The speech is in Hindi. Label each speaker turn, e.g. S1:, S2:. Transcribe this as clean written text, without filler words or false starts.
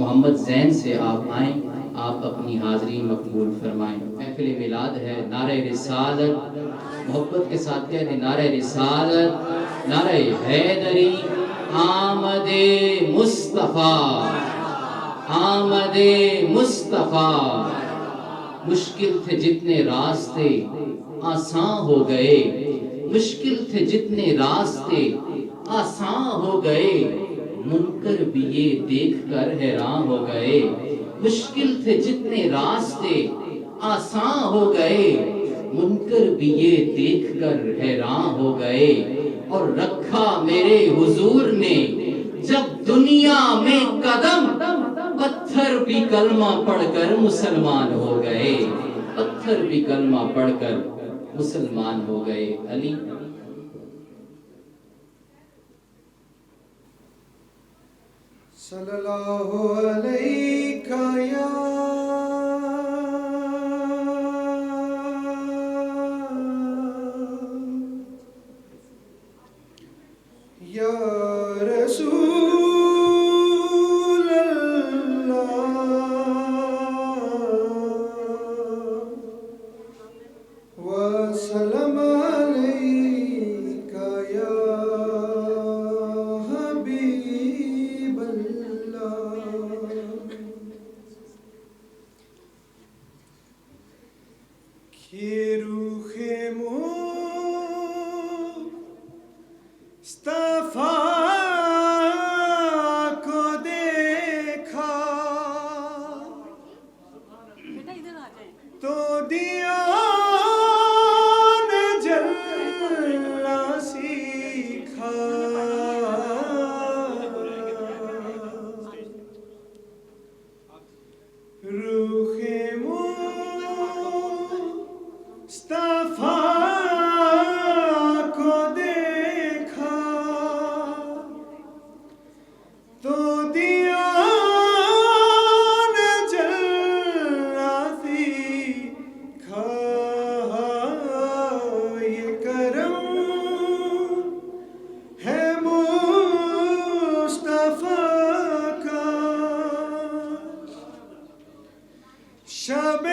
S1: मोहम्मद जैन से आप आएँ, आप अपनी हाज़िरी मकबूल फरमाएँ। महफ़िल मिलाद है, नारे रिसालत, मोहब्बत के साथ कह दें नारे रिसालत, नारे हैदरी, आमदे मुस्तफ़ा, आमदे मुस्तफ़ा। मुश्किल थे जितने रास्ते आसान हो गए, मुश्किल थे जितने रास्ते आसान हो गए, मुनकर भी ये देखकर हैरान हो गए। मुश्किल थे जितने रास्ते आसान हो गए, मुनकर भी ये देखकर हैरान हो गए। और रखा मेरे हुजूर ने जब दुनिया में कदम, पत्थर भी कलमा पढ़कर मुसलमान हो गए, पत्थर भी कलमा पढ़कर मुसलमान हो गए। अली
S2: सल्लल्लाहु अलैहि या रसूल अल्लाह वसल्लम अलैका या हबीब अल्लाह। कि रूहे मुस्तफा को देखा तो दिया ने जलना सीखा। रूहे मुस्तफा को देखा तो दिया ने जलना सीखा। ये करम है मुस्तफा का, शब